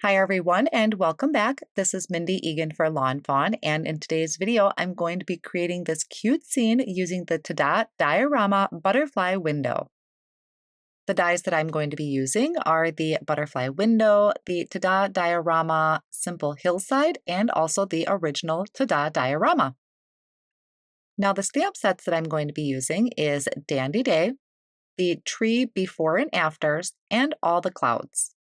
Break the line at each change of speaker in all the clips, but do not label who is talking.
Hi everyone and welcome back. This is Mindy Egan for Lawnfawn, and in today's video I'm going to be creating this cute scene using the Tada Diorama butterfly window. The dies that I'm going to be using are the butterfly window, the Tada Diorama simple hillside, and also the original Tada Diorama. Now the stamp sets that I'm going to be using is Dandy Day, the tree before and afters, and all the clouds.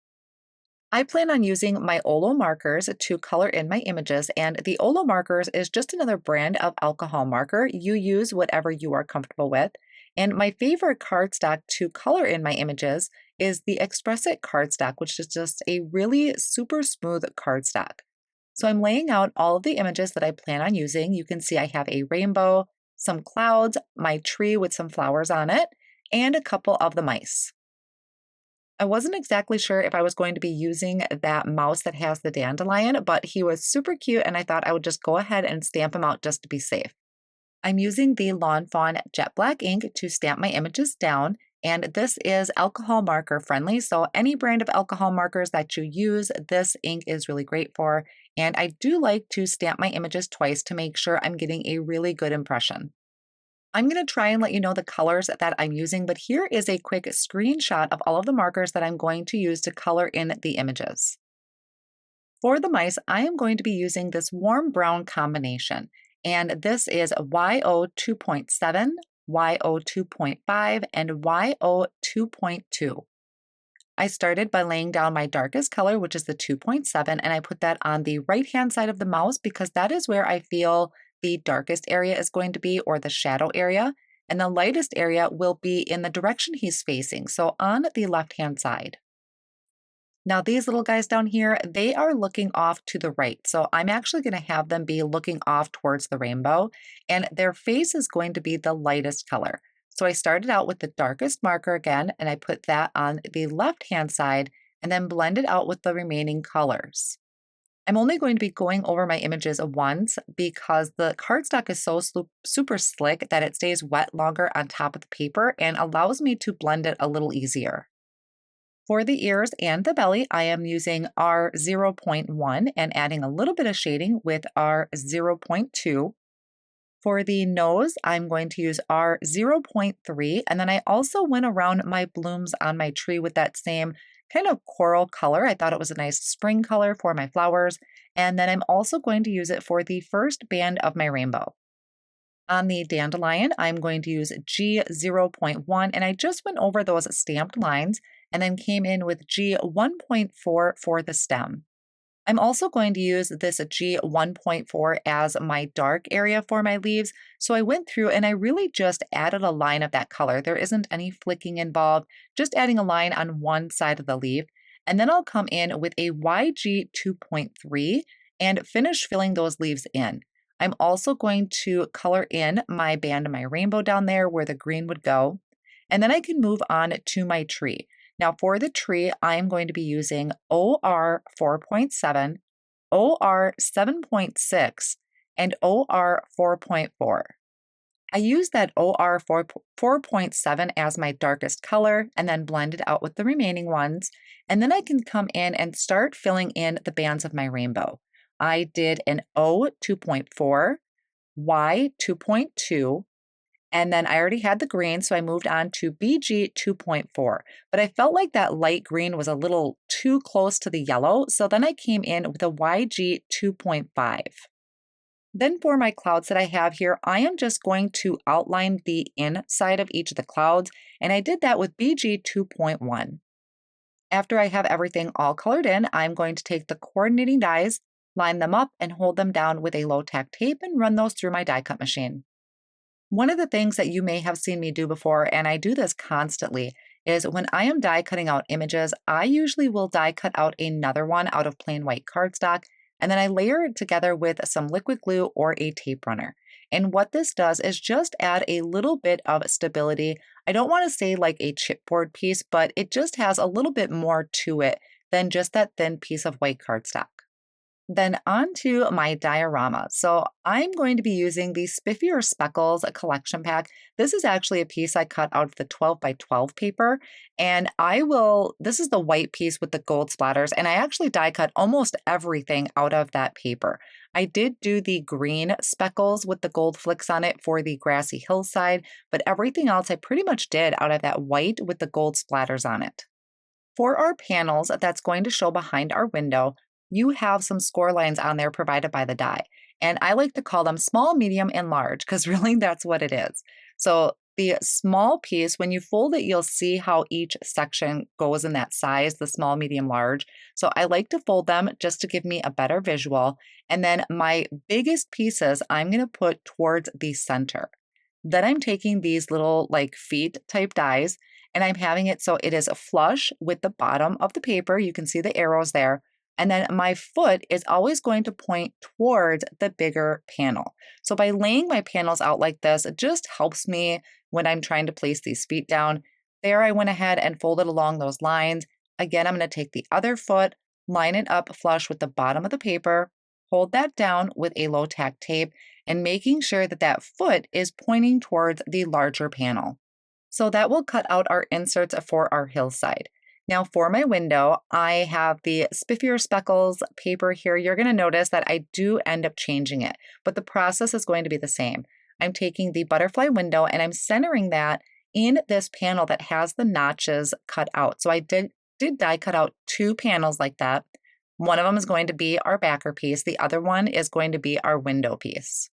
I plan on using my Olo markers to color in my images, and the Olo markers is just another brand of alcohol marker. You use whatever you are comfortable with. And my favorite cardstock to color in my images is the Express It cardstock, which is just a really super smooth cardstock. So I'm laying out all of the images that I plan on using. You can see I have a rainbow, some clouds, my tree with some flowers on it, and a couple of the mice. I wasn't exactly sure if I was going to be using that mouse that has the dandelion, but he was super cute and I thought I would just go ahead and stamp him out just to be safe. I'm using the Lawnfawn Jet Black ink to stamp my images down, and this is alcohol marker friendly, so any brand of alcohol markers that you use, this ink is really great for, and I do like to stamp my images twice to make sure I'm getting a really good impression. I'm going to try and let you know the colors that I'm using, but here is a quick screenshot of all of the markers that I'm going to use to color in the images. For the mice, I am going to be using this warm brown combination, and this is YO 2.7, YO 2.5, and YO 2.2. I started by laying down my darkest color, which is the 2.7, and I put that on the right-hand side of the mouse because that is where I feel the darkest area is going to be, or the shadow area, and the lightest area will be in the direction he's facing, so on the left-hand side. Now these little guys down here, they are looking off to the right, so I'm actually going to have them be looking off towards the rainbow, and their face is going to be the lightest color. So I started out with the darkest marker again, and I put that on the left-hand side, and then blended out with the remaining colors. I'm only going to be going over my images once because the cardstock is so super slick that it stays wet longer on top of the paper and allows me to blend it a little easier. For the ears and the belly, I am using R0.1 and adding a little bit of shading with R0.2. For the nose, I'm going to use R0.3, and then I also went around my blooms on my tree with that same kind of coral color. I thought it was a nice spring color for my flowers, and then I'm also going to use it for the first band of my rainbow. On the dandelion, I'm going to use G0.1, and I just went over those stamped lines, and then came in with G1.4 for the stem. I'm also going to use this G1.4 as my dark area for my leaves, so I went through and I really just added a line of that color. There isn't any flicking involved, just adding a line on one side of the leaf, and then I'll come in with a YG2.3 and finish filling those leaves in. I'm also going to color in my band of my rainbow down there where the green would go, and then I can move on to my tree. Now for the tree, I am going to be using OR 4.7, OR 7.6, and OR 4.4. I use that OR 4.7 as my darkest color and then blend it out with the remaining ones. And then I can come in and start filling in the bands of my rainbow. I did an O 2.4, Y 2.2, and then I already had the green, so I moved on to BG 2.4. But I felt like that light green was a little too close to the yellow, so then I came in with a YG 2.5. Then for my clouds that I have here, I am just going to outline the inside of each of the clouds, and I did that with BG 2.1. After I have everything all colored in, I'm going to take the coordinating dies, line them up, and hold them down with a low-tack tape and run those through my die cut machine. One of the things that you may have seen me do before, and I do this constantly, is when I am die cutting out images, I usually will die cut out another one out of plain white cardstock, and then I layer it together with some liquid glue or a tape runner. And what this does is just add a little bit of stability. I don't want to say like a chipboard piece, but it just has a little bit more to it than just that thin piece of white cardstock. Then on to my diorama. So I'm going to be using the Spiffier Speckles collection pack. This is actually a piece I cut out of the 12 by 12 paper. And this is the white piece with the gold splatters. And I actually die cut almost everything out of that paper. I did do the green speckles with the gold flicks on it for the grassy hillside, but everything else I pretty much did out of that white with the gold splatters on it. For our panels that's going to show behind our window, you have some score lines on there provided by the die. And I like to call them small, medium, and large because really that's what it is. So the small piece, when you fold it, you'll see how each section goes in that size, the small, medium, large. So I like to fold them just to give me a better visual. And then my biggest pieces, I'm going to put towards the center. Then I'm taking these little like feet type dies and I'm having it so it is flush with the bottom of the paper. You can see the arrows there. And then my foot is always going to point towards the bigger panel. So by laying my panels out like this, it just helps me when I'm trying to place these feet down. There I went ahead and folded along those lines. Again, I'm going to take the other foot, line it up flush with the bottom of the paper, hold that down with a low tack tape, and making sure that that foot is pointing towards the larger panel. So that will cut out our inserts for our hillside. Now for my window, I have the Spiffier Speckles paper here. You're going to notice that I do end up changing it, but the process is going to be the same. I'm taking the butterfly window and I'm centering that in this panel that has the notches cut out. So I did die cut out 2 panels like that. One of them is going to be our backer piece. The other one is going to be our window piece.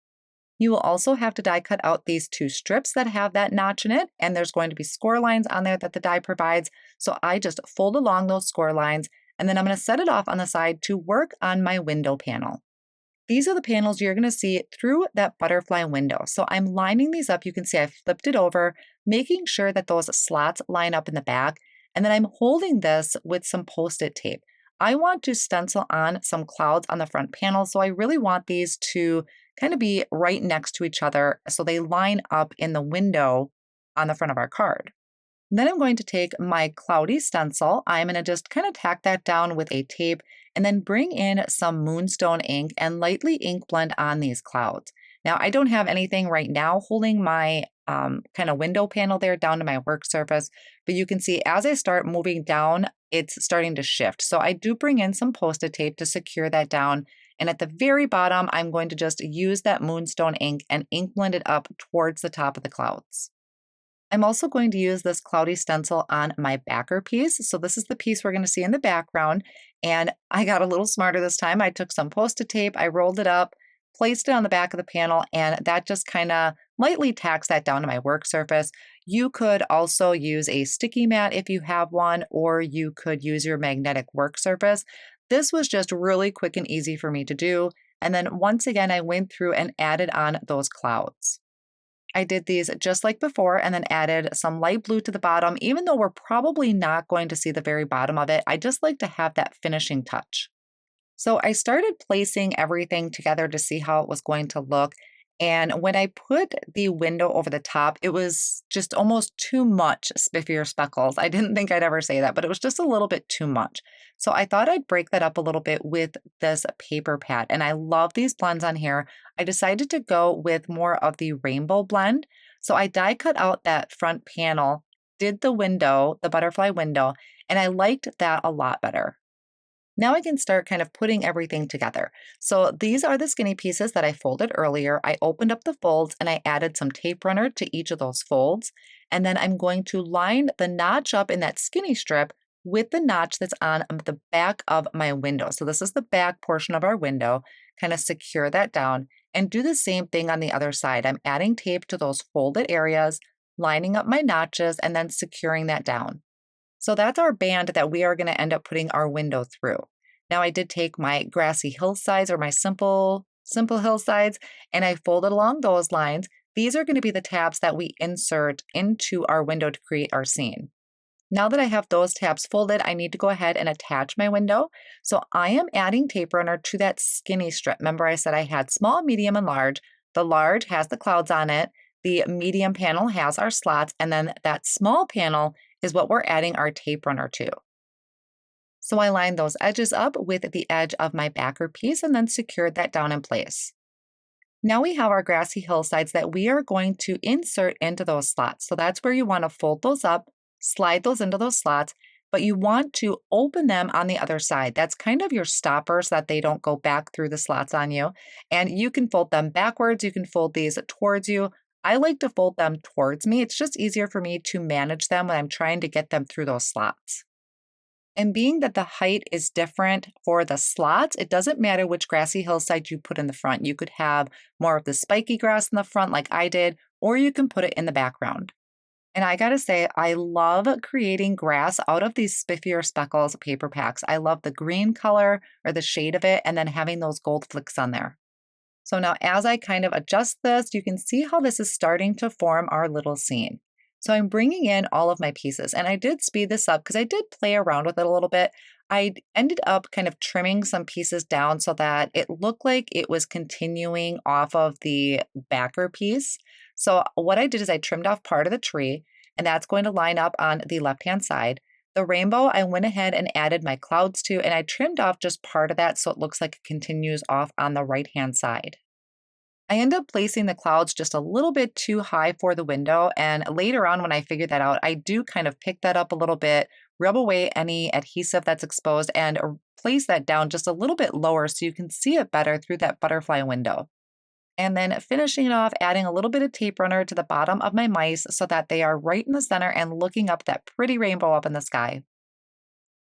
You will also have to die cut out these 2 strips that have that notch in it, and there's going to be score lines on there that the die provides. So I just fold along those score lines, and then I'm going to set it off on the side to work on my window panel. These are the panels you're going to see through that butterfly window. So I'm lining these up. You can see I flipped it over, making sure that those slots line up in the back, and then I'm holding this with some Post-it tape. I want to stencil on some clouds on the front panel, so I really want these to kind of be right next to each other so they line up in the window on the front of our card. Then I'm going to take my cloudy stencil. I'm going to just kind of tack that down with a tape and then bring in some Moonstone ink and lightly ink blend on these clouds. Now, I don't have anything right now holding my kind of window panel there down to my work surface, but you can see as I start moving down, it's starting to shift. So I do bring in some Post-it tape to secure that down. And at the very bottom, I'm going to just use that Moonstone ink and ink blend it up towards the top of the clouds. I'm also going to use this cloudy stencil on my backer piece. So this is the piece we're going to see in the background. And I got a little smarter this time. I took some Post-it tape, I rolled it up, placed it on the back of the panel, and that just kind of lightly tacks that down to my work surface. You could also use a sticky mat if you have one, or you could use your magnetic work surface. This was just really quick and easy for me to do. And then once again, I went through and added on those clouds. I did these just like before and then added some light blue to the bottom. Even though we're probably not going to see the very bottom of it, I just like to have that finishing touch. So I started placing everything together to see how it was going to look. And when I put the window over the top, it was just almost too much Spiffier Speckles. I didn't think I'd ever say that, but it was just a little bit too much. So I thought I'd break that up a little bit with this paper pad. And I love these blends on here. I decided to go with more of the rainbow blend. So I die cut out that front panel, did the window, the butterfly window, and I liked that a lot better. Now I can start kind of putting everything together. So these are the skinny pieces that I folded earlier. I opened up the folds and I added some tape runner to each of those folds. And then I'm going to line the notch up in that skinny strip with the notch that's on the back of my window. So this is the back portion of our window, kind of secure that down and do the same thing on the other side. I'm adding tape to those folded areas, lining up my notches and then securing that down. So that's our band that we are going to end up putting our window through. Now I did take my grassy hillsides or my simple hillsides and I folded along those lines. These are going to be the tabs that we insert into our window to create our scene. Now that I have those tabs folded, I need to go ahead and attach my window. So I am adding tape runner to that skinny strip. Remember I said I had small, medium, and large. The large has the clouds on it. The medium panel has our slots, and then that small panel is what we're adding our tape runner to. So I lined those edges up with the edge of my backer piece and then secured that down in place. Now we have our grassy hillsides that we are going to insert into those slots. So that's where you want to fold those up, slide those into those slots, but you want to open them on the other side. That's kind of your stopper so that they don't go back through the slots on you. And you can fold them backwards. You can fold these towards you. I like to fold them towards me. It's just easier for me to manage them when I'm trying to get them through those slots. And being that the height is different for the slots, it doesn't matter which grassy hillside you put in the front. You could have more of the spiky grass in the front like I did, or you can put it in the background. And I gotta say, I love creating grass out of these spiffier speckles paper packs. I love the green color or the shade of it, and then having those gold flicks on there. So now as I kind of adjust this, you can see how this is starting to form our little scene. So I'm bringing in all of my pieces, and I did speed this up because I did play around with it a little bit. I ended up kind of trimming some pieces down so that it looked like it was continuing off of the backer piece. So what I did is I trimmed off part of the tree, and that's going to line up on the left-hand side. The rainbow, I went ahead and added my clouds to, and I trimmed off just part of that so it looks like it continues off on the right-hand side. I end up placing the clouds just a little bit too high for the window, and later on when I figured that out, I do kind of pick that up a little bit, rub away any adhesive that's exposed, and place that down just a little bit lower so you can see it better through that butterfly window. And then finishing it off, adding a little bit of tape runner to the bottom of my mice so that they are right in the center and looking up that pretty rainbow up in the sky.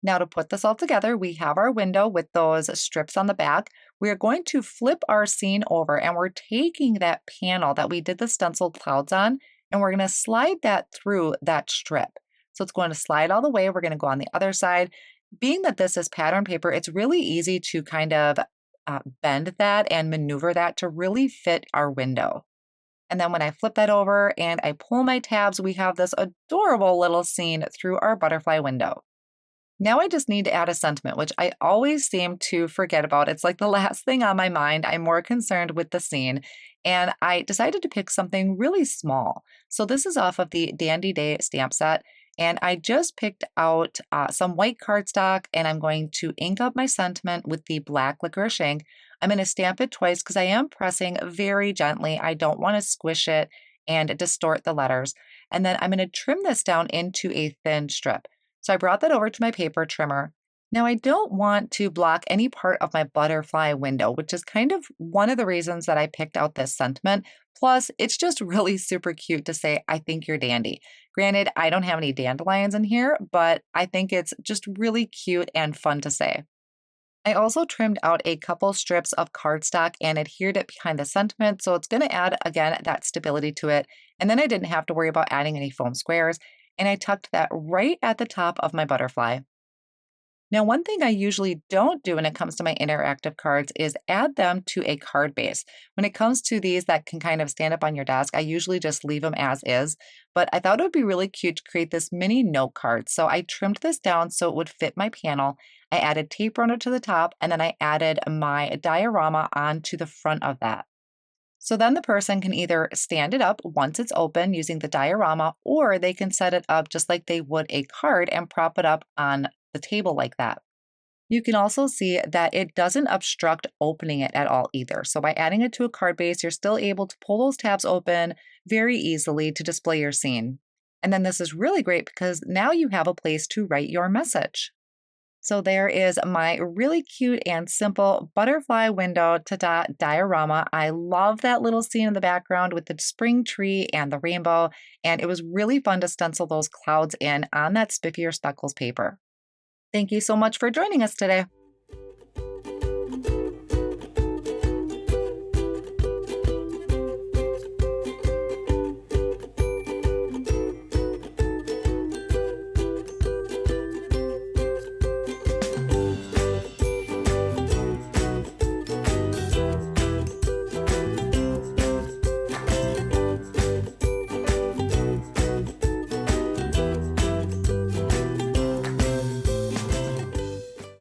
Now to put this all together, we have our window with those strips on the back. We are going to flip our scene over and we're taking that panel that we did the stenciled clouds on and we're going to slide that through that strip. So it's going to slide all the way. We're going to go on the other side. Being that this is pattern paper, it's really easy to kind of bend that and maneuver that to really fit our window. And then when I flip that over and I pull my tabs, we have this adorable little scene through our butterfly window. Now I just need to add a sentiment, which I always seem to forget about. It's like the last thing on my mind. I'm more concerned with the scene. And I decided to pick something really small. So this is off of the Dandy Day stamp set. And I just picked out some white cardstock and I'm going to ink up my sentiment with the black licorice ink. I'm going to stamp it twice because I am pressing very gently. I don't want to squish it and distort the letters. And then I'm going to trim this down into a thin strip. So I brought that over to my paper trimmer. Now I don't want to block any part of my butterfly window, which is kind of one of the reasons that I picked out this sentiment. Plus, it's just really super cute to say, I think you're dandy. Granted, I don't have any dandelions in here, but I think it's just really cute and fun to say. I also trimmed out a couple strips of cardstock and adhered it behind the sentiment, so it's going to add, again, that stability to it. And then I didn't have to worry about adding any foam squares, and I tucked that right at the top of my butterfly. Now, one thing I usually don't do when it comes to my interactive cards is add them to a card base. When it comes to these that can kind of stand up on your desk, I usually just leave them as is, but I thought it would be really cute to create this mini note card. So I trimmed this down so it would fit my panel. I added tape runner to the top, and then I added my diorama onto the front of that. So then the person can either stand it up once it's open using the diorama, or they can set it up just like they would a card and prop it up on the table like that. You can also see that it doesn't obstruct opening it at all either. So by adding it to a card base, you're still able to pull those tabs open very easily to display your scene. And then this is really great because now you have a place to write your message. So there is my really cute and simple butterfly window diorama. I love that little scene in the background with the spring tree and the rainbow. And it was really fun to stencil those clouds in on that spiffier speckles paper. Thank you so much for joining us today.